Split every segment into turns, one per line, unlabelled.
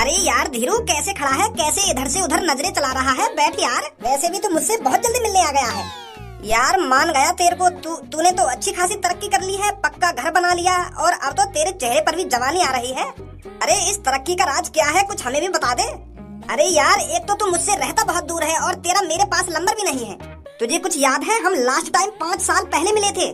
अरे यार धीरू कैसे खड़ा है, कैसे इधर से उधर नजरें चला रहा है। बैठ यार, वैसे भी तू मुझसे बहुत जल्दी मिलने आ गया है। यार मान गया तेरे को, तूने तो अच्छी खासी तरक्की कर ली है, पक्का घर बना लिया और अब तो तेरे चेहरे पर भी जवानी आ रही है। अरे इस तरक्की का राज क्या है, कुछ हमें भी बता दे। अरे यार एक तो तू मुझसे रहता बहुत दूर है और तेरा मेरे पास नंबर भी नहीं है। तुझे कुछ याद है, हम लास्ट टाइम 5 साल पहले मिले थे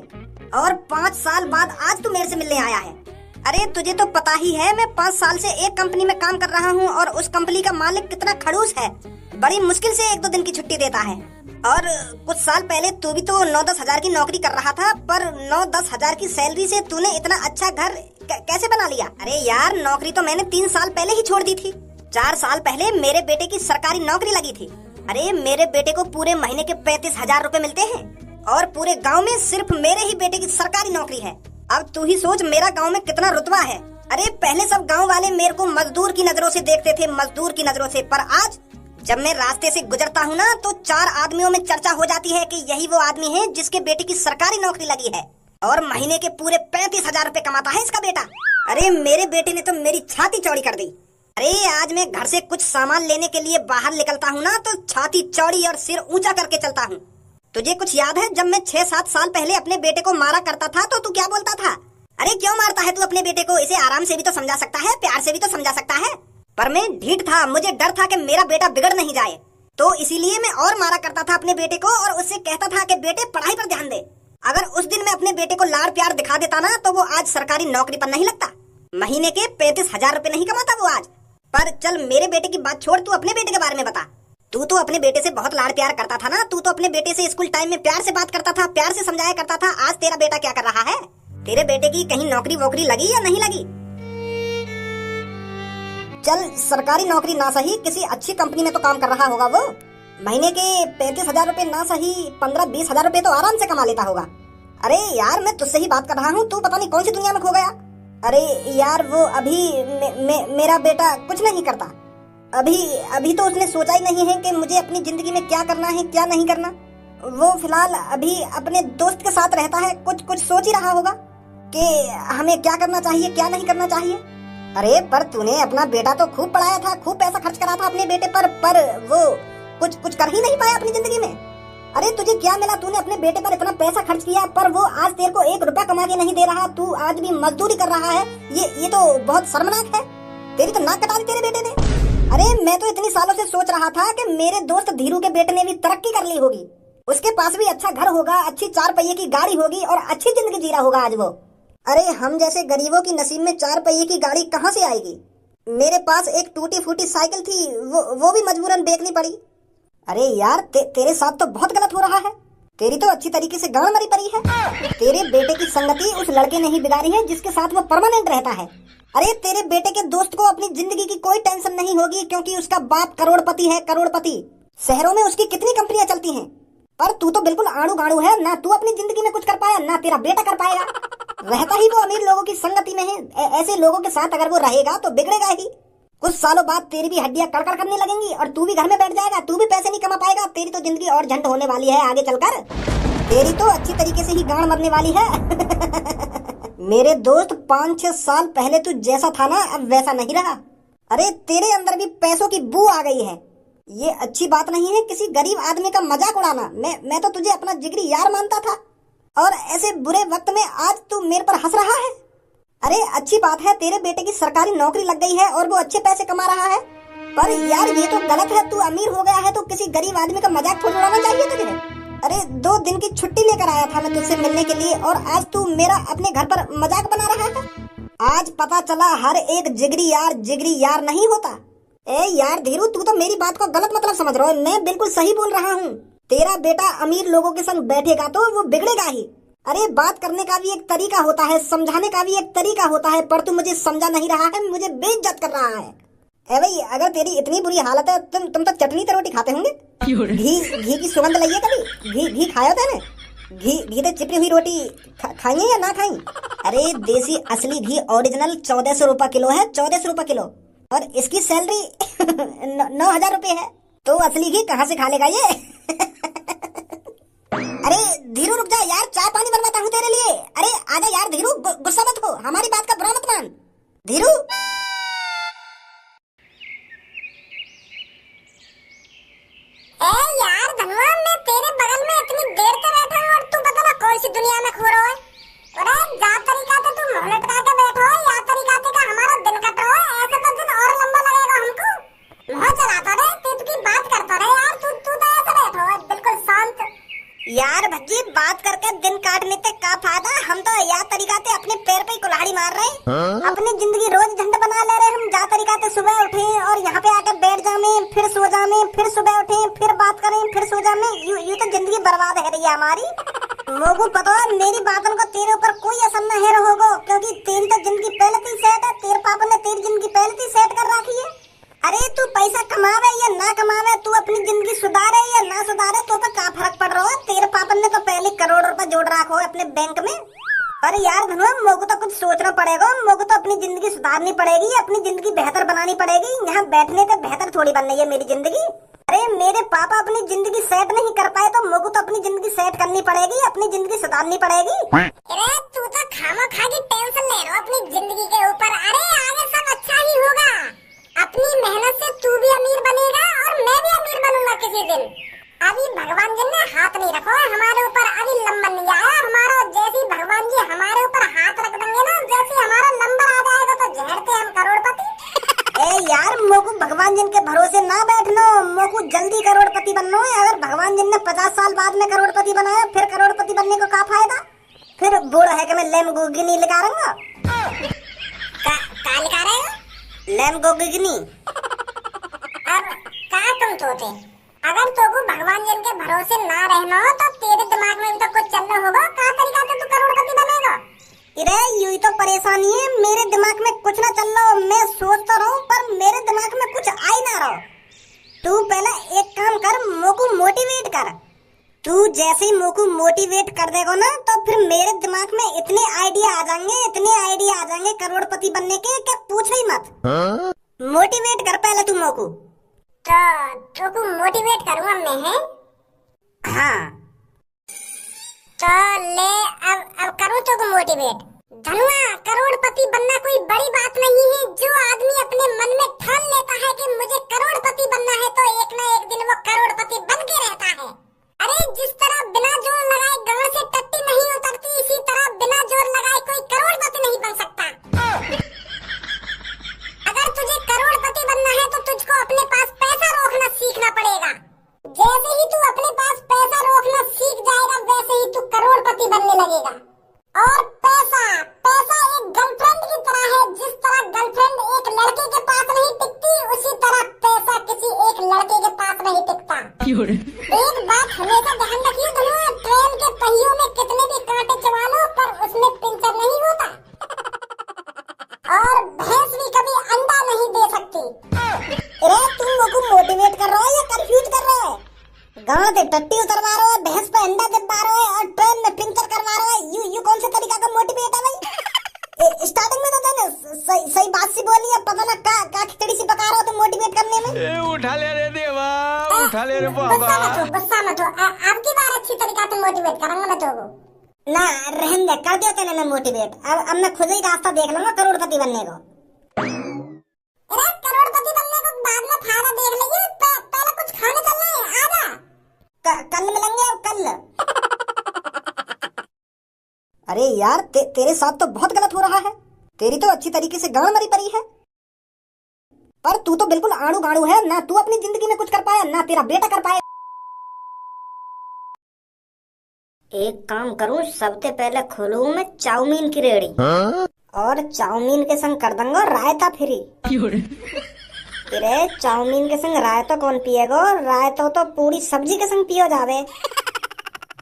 और 5 साल बाद आज तू मेरे से मिलने आया है। अरे तुझे तो पता ही है मैं 5 साल से एक कंपनी में काम कर रहा हूँ और उस कंपनी का मालिक कितना खड़ूस है, बड़ी मुश्किल से 1-2 दिन की छुट्टी देता है। और कुछ साल पहले तू भी तो 9-10 हजार की नौकरी कर रहा था, पर 9-10 हजार की सैलरी से तूने इतना अच्छा घर कैसे बना लिया। अरे यार नौकरी तो मैंने 3 साल पहले ही छोड़ दी थी। 4 साल पहले मेरे बेटे की सरकारी नौकरी लगी थी। अरे मेरे बेटे को पूरे महीने के 35 हजार रूपए मिलते हैं और पूरे गाँव में सिर्फ मेरे ही बेटे की सरकारी नौकरी है। अब तू ही सोच मेरा गांव में कितना रुतबा है। अरे पहले सब गांव वाले मेरे को मजदूर की नजरों से देखते थे, मजदूर की नजरों से, पर आज जब मैं रास्ते से गुजरता हूँ ना तो 4 आदमियों में चर्चा हो जाती है कि यही वो आदमी है जिसके बेटे की सरकारी नौकरी लगी है और महीने के पूरे 35 हजार रूपए कमाता है इसका बेटा। अरे मेरे बेटे ने तो मेरी छाती चौड़ी कर दी। अरे आज मैं घर से कुछ सामान लेने के लिए बाहर निकलता हूँ ना तो छाती चौड़ी और सिर ऊंचा करके चलता हूँ। तुझे कुछ याद है जब मैं 6-7 साल पहले अपने बेटे को मारा करता था तो तू क्या बोलता था? अरे क्यों मारता है तू अपने बेटे को, इसे आराम से भी तो समझा सकता है, प्यार से भी तो समझा सकता है। पर मैं ढीठ था, मुझे डर था कि मेरा बेटा बिगड़ नहीं जाए, तो इसीलिए मैं और मारा करता था अपने बेटे को और उससे कहता था कि बेटे पढ़ाई पर ध्यान दे। अगर उस दिन मैं अपने बेटे को लाड़ प्यार दिखा देता ना तो वो आज सरकारी नौकरी पर नहीं लगता, महीने के 35 हजार रूपए नहीं कमाता वो आज। पर चल मेरे बेटे की बात छोड़, तू अपने बेटे के बारे में बता। तू तो अपने बेटे से बहुत लाड़ प्यार करता था ना, तू तो अपने बेटे से स्कूल टाइम में प्यार से बात करता था, प्यार से समझाया करता था। आज तेरा बेटा क्या कर रहा है? तेरे बेटे की कहीं नौकरी वोकरी लगी या नहीं लगी? चल सरकारी नौकरी ना सही, किसी अच्छी कंपनी में तो काम कर रहा होगा वो। महीने के 35 हजार रूपए ना सही 15-20 हजार रूपए तो आराम से कमा लेता होगा। अरे यार मैं तुझसे ही बात कर रहा हूँ, तू पता नहीं कौन सी दुनिया में खो गया। अरे यार वो अभी मेरा बेटा कुछ नहीं करता। अभी तो उसने सोचा ही नहीं है कि मुझे अपनी जिंदगी में क्या करना है क्या नहीं करना। वो फिलहाल अभी अपने दोस्त के साथ रहता है, कुछ सोच ही रहा होगा कि हमें क्या करना चाहिए क्या नहीं करना चाहिए। अरे पर तूने अपना बेटा तो खूब पढ़ाया था, खूब पैसा खर्च करा था अपने बेटे पर वो कुछ कर ही नहीं पाया अपनी जिंदगी में। अरे तुझे क्या मिला, तूने अपने बेटे पर इतना पैसा खर्च किया पर वो आज तेरे को 1 रुपया कमा के नहीं दे रहा, तू आज भी मजदूरी कर रहा है। ये तो बहुत शर्मनाक है। तेरी तो नाक कटा दी तेरे बेटे ने। अरे मैं तो इतनी सालों से सोच रहा था कि मेरे दोस्त धीरू के बेटे ने भी तरक्की कर ली होगी, उसके पास भी अच्छा घर होगा, अच्छी 4 पहिए की गाड़ी होगी और अच्छी जिंदगी जी रहा होगा आज वो। अरे हम जैसे गरीबों की नसीब में 4 पहिए की गाड़ी कहाँ से आएगी? मेरे पास एक टूटी फूटी साइकिल थी, वो भी मजबूरन बेचनी पड़ी। अरे यार तेरे साथ तो बहुत गलत हो रहा है। तेरी तो अच्छी तरीके से गांड मरी पड़ी है। तेरे बेटे की संगति उस लड़के ने ही बिगाड़ी है जिसके साथ वो परमानेंट रहता है। अरे तेरे बेटे के दोस्त को अपनी जिंदगी की कोई टेंशन नहीं होगी क्योंकि उसका बाप करोड़पति है, करोड़पति। शहरों में उसकी कितनी कंपनियां चलती हैं। पर तू तो बिल्कुल आड़ू गाड़ू है, ना तू अपनी जिंदगी में कुछ कर पाया ना तेरा बेटा कर पाएगा। रहता ही वो अमीर लोगों की संगति में है, ऐसे लोगों के साथ अगर वो रहेगा तो बिगड़ेगा ही। कुछ सालों बाद तेरी भी हड्डियां कड़कड़ करने लगेंगी और तू भी घर में बैठ जाएगा, तू भी पैसे नहीं कमा पाएगा। तेरी तो जिंदगी और झंड होने वाली है आगे चलकर। तेरी तो अच्छी तरीके से ही गांड मरने वाली है। मेरे दोस्त 5-6 साल पहले तू जैसा था ना अब वैसा नहीं रहा। अरे तेरे अंदर भी पैसों की बू आ गई है। ये अच्छी बात नहीं है किसी गरीब आदमी का मजाक उड़ाना। मैं तो तुझे अपना जिगरी यार मानता था और ऐसे बुरे वक्त में आज तू मेरे पर हंस रहा है। अरे अच्छी बात है तेरे बेटे की सरकारी नौकरी लग गई है और वो अच्छे पैसे कमा रहा है, पर यार ये तो गलत है। तू अमीर हो गया है तो किसी गरीब आदमी का मजाक थोड़ा उड़ाना चाहिए तुझे। अरे 2 दिन की छुट्टी लेकर आया था मैं तुझसे मिलने के लिए और आज तू मेरा अपने घर पर मजाक बना रहा है। आज पता चला हर एक जिगरी यार नहीं होता। ए यार धीरू तू तो मेरी बात को गलत मतलब समझ रहा है, मैं बिल्कुल सही बोल रहा हूँ। तेरा बेटा अमीर लोगों के संग बैठेगा तो वो बिगड़ेगा ही। अरे बात करने का भी एक तरीका होता है, समझाने का भी एक तरीका होता है, पर तू मुझे समझा नहीं रहा है, मुझे बेइज्जत कर रहा है। ए भाई अगर तेरी इतनी बुरी हालत है तुम तो चटनी तो रोटी खाते होंगे। घी की सुगंध लगी है कभी? घी खाया था ना? घी तो चिपड़ी हुई रोटी खाई या ना खाई? अरे देसी असली घी ओरिजिनल 1400 रुपए किलो है, 1400 रुपए किलो, और इसकी सैलरी 9,000 रुपए है, तो असली घी कहाँ से खा लेगा ये? अरे धीरू रुक जा यार, चाय पानी बनवाता हूँ तेरे लिए। अरे आजा यार धीरू, गुस्सा मत हो, हमारी बात का बुरा मत मान। धीरू
दुनिया में खो रहे हो? अरे जा तरीका से तू मुंह लटका के बैठो, या तरीका से का हमारा दिन कट रहा है, ऐसे तो दिन और लंबा लगेगा हमको। मुंह चलाता रहे, तू की बात करता रहे यार, तू तो ऐसे बैठो है बिल्कुल शांत।
यार भज्जी, बात करके दिन काटने से का फायदा? हम तो या तरीका से अपने पैर पे ही कुल्हाड़ी मार रहे हैं। अपनी जिंदगी रोज झंड बना ले रहे हम। जा तरीका से सुबह उठे और यहाँ पे आकर बैठ जामे, फिर सो जामे, फिर सुबह उठे, फिर बात करें, फिर सो जामे। यू तो जिंदगी बर्बाद है रही है हमारी। मोगू पता है मेरी बातों को तेरे ऊपर कोई असर न है रहोगो, क्योंकि तेरी तो जिंदगी पहले ही सेट है। तेरे पापा ने तेरी जिंदगी पहले ही सेट कर रखी है। अरे तू पैसा कमावे या ना कमावे, तू अपनी जिंदगी सुधारे या ना सुधारे, तो क्या फर्क पड़ रहा है? तेरे पापा ने तो पहले करोड़ रुपए जोड़ रखा है अपने बैंक में। अरे यार धनुआ, मोगू तो कुछ सोचना पड़ेगा। मोगू तो अपनी जिंदगी सुधारनी पड़ेगी, अपनी जिंदगी बेहतर बनानी पड़ेगी। यहाँ बैठने से बेहतर थोड़ी बननी है मेरी जिंदगी। अरे मेरे पापा अपनी जिंदगी सेट नहीं कर पाए तो मोगू तो अपनी जिंदगी सेट करनी पड़ेगी, अपनी जिंदगी सुधारनी पड़ेगी।
अरे तू तो खामोखा की टेंशन ले रहा अपनी जिंदगी के ऊपर। अरे आगे सब अच्छा ही होगा। अपनी मेहनत से तू भी अमीर बनेगा और मैं भी अमीर बनूंगा किसी दिन। अभी भगवान जी ने हाथ नहीं रखा है हमारे ऊपर, अभी नंबर नहीं आया हमारा। जैसे भगवान जी हमारे ऊपर हाथ रख देंगे ना, जैसे हमारा नंबर आ जाएगा तो झेड़ते हम करोड़पति।
ए यार, मोगू भगवान जी के भरोसे ना बैठनो। मोगू जल्दी करोड़पति बनना है। अगर भगवान जी ने 50 साल बाद में करोड़पति बनाया, फिर करोड़पति बनने को क्या फायदा? फिर बूढ़ा है कि मैं लैम्बोर्गिनी लिखा रहूंगा।
का लिखा रहेगा?
लैम्बोर्गिनी।
अब कहा तुम तोते, अगर तोको भगवान जी के भरोसे ना रहना हो तो तेरे दिमाग में भी तो कुछ चलना होगा। क्या तरीका से तू करोड़पति बनेगा?
अरे यू तो परेशानी है, मेरे दिमाग में कुछ ना चल रहा। मैं सोचता रहूं पर मेरे दिमाग में कुछ आ ही ना रहा। तू पहले एक काम कर, मोको मोटिवेट कर। तू जैसे ही मोको मोटिवेट कर देगा ना, तो फिर मेरे दिमाग में इतने आइडिया आ जाएंगे, इतने आइडिया आ जाएंगे करोड़पति बनने के, क्या पूछो ही मत। मोटिवेट कर पहले तू मोको।
तो मोटिवेट करूंगा मैं, है?
हाँ
तो ले, अब करूँ तो मोटिवेट। धनुआ, करोड़पति बनना कोई बड़ी बात नहीं है। जो आदमी अपने मन में ठान लेता है कि मुझे करोड़पति बनना है, तो एक ना एक दिन वो करोड़पति बन के रहता है। अरे जिस तरह बिना जोर लगाए गांव से टट्टी नहीं उतरती, इसी तरह बिना जोर लगाए कोई करोड़पति नहीं बन सकता। अगर तुझे करोड़पति बनना है तो तुझको अपने पास पैसा रोकना सीखना पड़ेगा। जैसे ही तू अपने पास पैसा रोकना सीख जाएगा, वैसे ही तू करोड़पति बनने लगेगा। और पैसा पैसा एक गर्लफ्रेंड की तरह है। जिस तरह गर्लफ्रेंड एक लड़के के पास नहीं टिकती, उसी तरह पैसा किसी एक लड़के के पास नहीं टिकता। एक बात हमेशा ध्यान रखिए धनुआ, ट्रेन के पहियों में कितने भी कांटे चबा लो पर उसमें पंचर नहीं होता। और भैंस भी कभी अंडा नहीं दे सकती।
अरे तुम लोगों को मोटिवेट कर रहा है या कंफ्यूज कर रहा है? गांव से टट्टी उतरवा रहा है, भैंस पे अंडा दबा रहा है और ट्रेन में पंचर करवा रहा है। यू कौन सा तरीका का मोटिवेट है भाई? स्टार्टिंग में तो तूने सही बात सी बोली है, पता ना का खिचड़ी सी पका रहा हो तुम मोटिवेट करने में।
उठा ले रे देवा, उठा ले रे बाबा।
गुस्सा मत हो। आपकी बार अच्छी तरीका से मोटिवेट करूंगा मैं तो।
ना रहने दे, कर दिया तेने मोटिवेट। अब मैं खुद ही रास्ता देख लूंगा करोड़पति बनने को।
अरे करोड़पति बनने को बाद में फायदा देख लेंगे, पहले कुछ खाने चलना है, आजा।
कल मिलेंगे अब कल। अरे यार तेरे साथ तो बहुत गलत हो रहा है। तेरी तो अच्छी तरीके से गांड मरी पड़ी है, पर तू तो बिल्कुल आड़ू गाड़ू है। ना तू अपनी जिंदगी में कुछ कर पाया, ना तेरा बेटा कर पाया। एक काम करूं, सबसे पहले खोलूं मैं चाउमीन की रेड़ी। और चाउमीन के संग कर दूंगा रायता फ्री। अरे चाउमीन के संग रायता कौन पिएगा? रायता तो पूरी सब्जी के संग पियो जावे।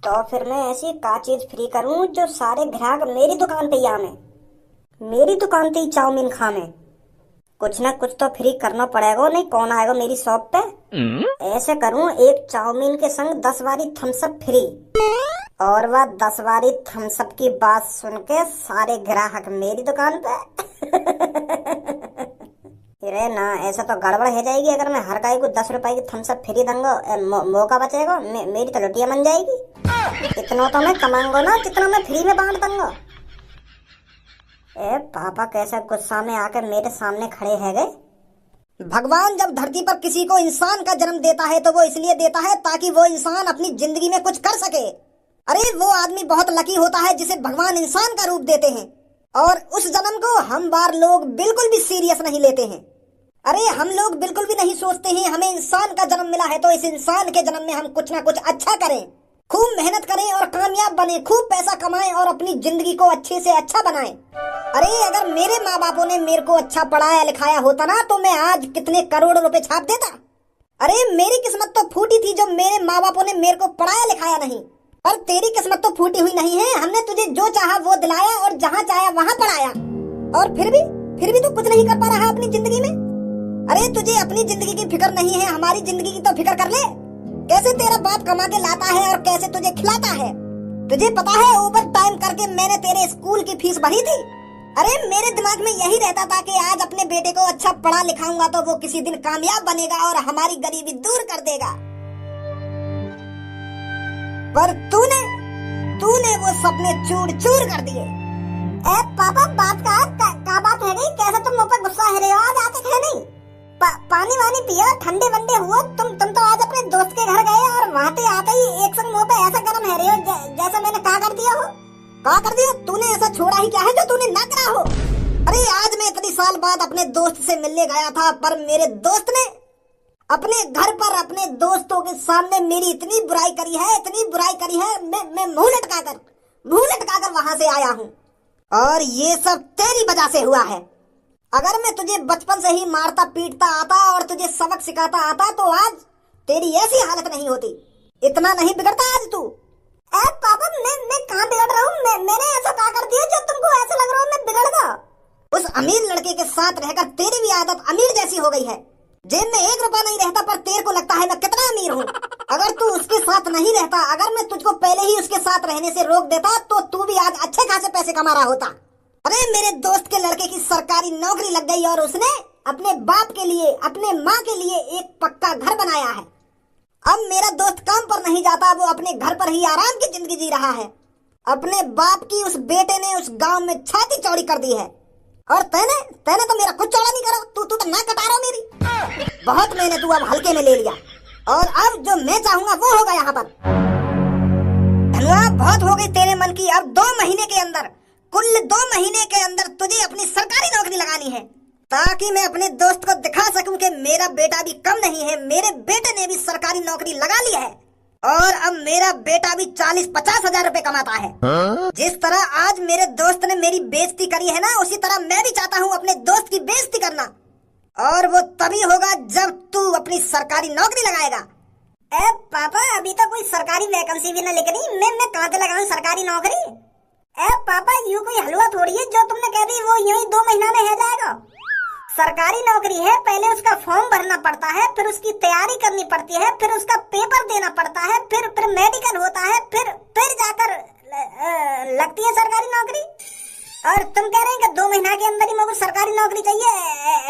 तो फिर मैं ऐसी का चीज फ्री करूं जो सारे ग्राहक मेरी दुकान पे ही आवे, मेरी दुकान पे ही चाउमीन खावे। कुछ ना कुछ तो फ्री करना पड़ेगा, नहीं कौन आएगा मेरी शॉप पे। ऐसे करूं, एक चाउमीन के संग 10 बारी थम्स अप फ्री। और वह 10 बारी थम्स अप की बात सुन के सारे ग्राहक मेरी दुकान पे। अरे ना, ऐसा तो गड़बड़ हो जाएगी। अगर मैं हर गाय को 10 रुपए की थम्स अप फ्री दूंगा, मौका बचेगा, मेरी तो लुटिया बन जाएगी। इतना तो मैं कमाऊंगा ना जितना मैं फ्री में बांट दूंगा। ए पापा कैसे गुस्सा में आकर मेरे सामने खड़े है गए। भगवान जब धरती पर किसी को इंसान का जन्म देता है तो वो इसलिए देता है ताकि वो इंसान अपनी जिंदगी में कुछ कर सके। अरे वो आदमी बहुत लकी होता है जिसे भगवान इंसान का रूप देते हैं, और उस जन्म को हम बार लोग बिल्कुल भी सीरियस नहीं लेते हैं। अरे हम लोग बिल्कुल भी नहीं सोचते हैं हमें इंसान का जन्म मिला है तो इस इंसान के जन्म में हम कुछ ना कुछ अच्छा करें, खूब मेहनत करें और कामयाब बने, खूब पैसा कमाएं और अपनी जिंदगी को अच्छे से अच्छा बनाएं। अरे अगर मेरे माँ बापों ने मेरे को अच्छा पढ़ाया लिखाया होता ना तो मैं आज कितने करोड़ रुपए छाप देता। अरे मेरी किस्मत तो फूटी थी जो मेरे माँ बापों ने मेरे को पढ़ाया लिखाया नहीं, पर तेरी किस्मत तो फूटी हुई नहीं है। हमने तुझे जो चाहा वो दिलाया और जहाँ चाहा वहाँ पढ़ाया, और फिर भी तू कुछ नहीं कर पा रहा अपनी जिंदगी में। अरे तुझे अपनी जिंदगी की फिक्र नहीं है, हमारी जिंदगी की तो फिक्र कर ले। कैसे तेरा बाप कमा के लाता है और कैसे तुझे खिलाता है। तुझे पता है ओवर टाइम करके मैंने तेरे स्कूल की फीस भरी थी। अरे मेरे दिमाग में यही रहता था कि आज अपने बेटे को अच्छा पढ़ा लिखाऊंगा तो वो किसी दिन कामयाब बनेगा और हमारी गरीबी दूर कर देगा। पर तूने वो सपने चूर चूर कर दिए।
पापा बात का बात है नहीं, कैसे तुम मुझ पर गुस्सा है रहे हो? आज आते है नहीं, पानी वानी पियो, ठंडे वंडे हुआ। तुम तो आज अपने दोस्त के घर गए और वहाँ पे आते ही एक संग मुंह पे ऐसा गरम है रहे हो जैसा मैंने कहा कर दिया हो।
कहा कर दिया? तूने ऐसा छोड़ा ही क्या है जो तूने ना करा हो। अरे आज मैं इतनी साल बाद अपने दोस्त से मिलने गया था, पर मेरे दोस्त ने अपने घर पर अपने दोस्तों के सामने मेरी इतनी बुराई करी है, मैं मुंह लटकाकर वहां से आया हूँ, और ये सब तेरी वजह से हुआ है। अगर मैं तुझे बचपन से ही मारता पीटता आता और तुझे सबक सिखाता आता तो आज तेरी ऐसी हालत नहीं होती। इतना नहीं बिगड़ता आज तू।
पापा मैं कहाँ बिगड़ रहा हूँ? मैंने ऐसा क्या कर दिया जो तुमको ऐसा लग रहा हो मैं बिगड़ गया?
उस अमीर लड़के के साथ रहकर तेरी भी आदत अमीर जैसी हो गई है। जेब में 1 रुपया नहीं रहता पर तेरे को लगता है मैं कितना अमीर हूँ। अगर तू उसके साथ नहीं रहता, अगर मैं तुझको पहले ही उसके साथ रहने से रोक देता तो तू भी आज अच्छे खासे पैसे कमा रहा होता। अरे मेरे दोस्त के लड़के की सरकारी नौकरी लग गई और उसने अपने बाप के लिए, अपने माँ के लिए एक पक्का घर बनाया है। अब मेरा दोस्त काम पर नहीं जाता, वो अपने घर पर ही आराम की जिंदगी जी रहा है। अपने बाप की उस बेटे ने उस गांव में छाती चौड़ी कर दी है, और तैने तो मेरा कुछ चौड़ा नहीं करा। तू तो ना कटा रहा मेरी। बहुत मैंने तू अब हल्के में ले लिया, और अब जो मैं चाहूंगा वो होगा यहाँ पर। धनुआ बहुत हो गई तेरे मन की। अब 2 महीने के अंदर, कुल 2 महीने के अंदर तुझे अपनी सरकारी नौकरी लगानी है, ताकि मैं अपने दोस्त को दिखा सकूं कि मेरा बेटा भी कम नहीं है। मेरे बेटे ने भी सरकारी नौकरी लगा ली है, और अब मेरा बेटा भी 40-50 हजार रुपए कमाता है। जिस तरह आज मेरे दोस्त ने मेरी बेइज्जती करी है ना, उसी तरह मैं भी चाहता हूँ अपने दोस्त की बेइज्जती करना, और वो तभी होगा जब तू अपनी सरकारी नौकरी लगाएगा।
पापा अभी तो कोई सरकारी वैकेंसी भी न निकली, मैं कहाँ से लगाऊं सरकारी नौकरी? पापा यूँ कोई हलवा थोड़ी है जो तुमने कह दी वो यूँ ही 2 महीना में हो जाएगा। सरकारी नौकरी है, पहले उसका फॉर्म भरना पड़ता है, फिर उसकी तैयारी करनी पड़ती है, फिर उसका पेपर देना पड़ता है, फिर मेडिकल होता है, फिर जाकर लगती है सरकारी नौकरी। और तुम कह रहे हैं कि 2 महीना के अंदर ही मुझे सरकारी नौकरी चाहिए?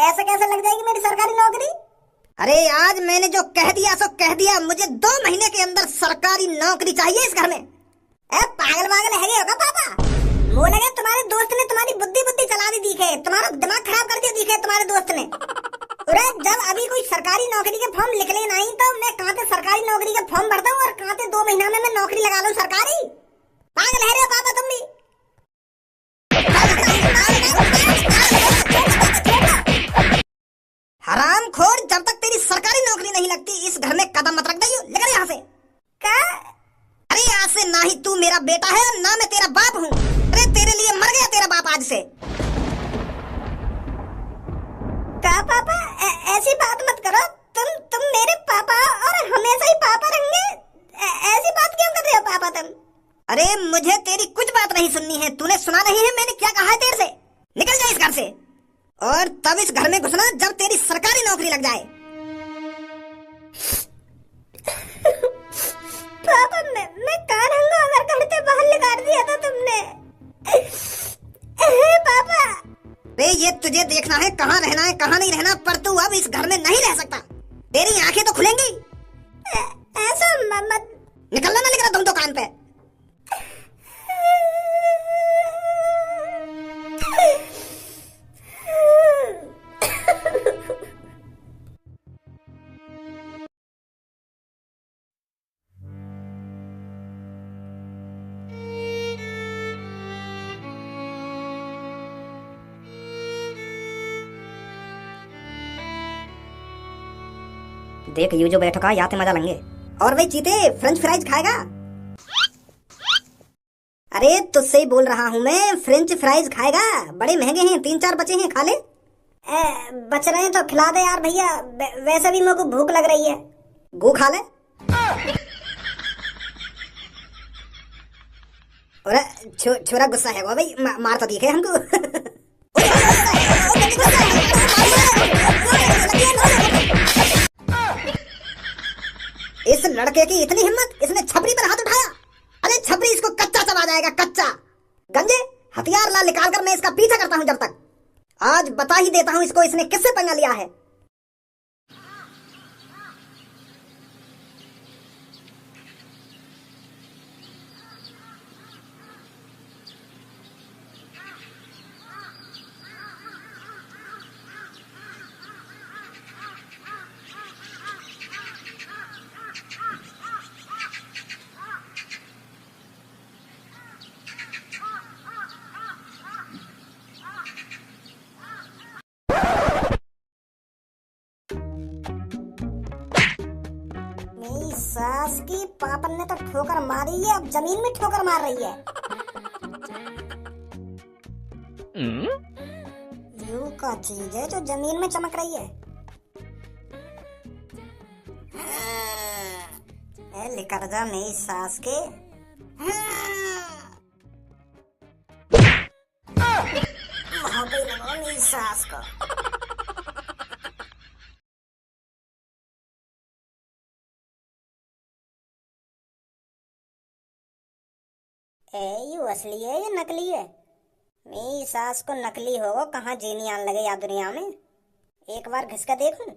ऐसा कैसे लग जाएगी मेरी सरकारी नौकरी?
अरे आज मैंने जो कह दिया सो कह दिया। मुझे 2 महीने के अंदर सरकारी नौकरी चाहिए इस घर में।
पागल है होगा पापा। वो लगे तुम्हारे दोस्त ने तुम्हारी बुद्धि चला दी दिखे, तुम्हारा दिमाग खराब कर दिया दिखे तुम्हारे दोस्त ने। अरे जब अभी कोई सरकारी नौकरी के फॉर्म निकले नहीं तो मैं कहाँ से सरकारी नौकरी के फॉर्म भरता हूँ और कहाँ से 2 महीना में मैं नौकरी लगा लूँ सरकारी? पागल है रे पापा तुम भी।
हरामखोर, जब तक तेरी सरकारी नौकरी नहीं लगती इस घर में कदम मत रख दइयो। निकल यहाँ से।
क्या?
अरे आज से ना ही तू मेरा बेटा है और ना मैं तेरा बाप हूँ। अरे तेरे लिए मर गया तेरा बाप आज से।
क्या पापा ऐसी बात मत करो। तुम मेरे पापा और हमेशा ही पापा रहेंगे। ऐसी बात क्यों कर रहे हो पापा तुम?
अरे मुझे तेरी कुछ बात नहीं सुननी है। तूने सुना नहीं है मैंने क्या कहा है तेरे से? निकल जा इस घर से, और तब इस घर में घुसना जब तेरी सरकारी नौकरी लग जाए।
पापा मैं कहाँ रहूंगा अगर घर से बाहर निकाल दिया था तुमने? पापा
ये तुझे देखना है कहाँ रहना है कहाँ नहीं रहना, पर तू अब इस घर में नहीं रह सकता। तेरी आंखें तो खुलेंगी।
ऐसा मत।
निकलना ना लेकर तुम दुकान पे। देख यू जो बैठो का याते मजा लेंगे। और भाई चीते फ्रेंच फ्राइज खाएगा? अरे तुझसे ही बोल रहा हूँ मैं, फ्रेंच फ्राइज खाएगा? बड़े महंगे हैं, 3-4 बचे हैं, खा ले। बच रहे हैं तो खिला दे यार भैया, वैसे भी मेरे को भूख लग रही है। गो खा ले। अरे छोरा गुस्सा है वो भाई, मार तो दिखे हमको। इस लड़के की इतनी हिम्मत, इसने छपरी पर हाथ उठाया। अरे छपरी इसको कच्चा चबा जाएगा, कच्चा। गंजे हथियार ला, निकाल कर मैं इसका पीछा करता हूँ जब तक। आज बता ही देता हूँ इसको इसने किससे पंगा लिया है। मेरी सास की पापन ने तो ठोकर मारी है, अब जमीन में ठोकर मार रही है। यू का चीज है जो जमीन में चमक रही है। लेकर जा मेरी सास के। वहां पे लगाओ मेरी सास को। ये असली है या नकली है? मेरी सास को नकली होगा, कहाँ जीनी आने लगे या दुनिया में। एक बार घिस कर देखूं।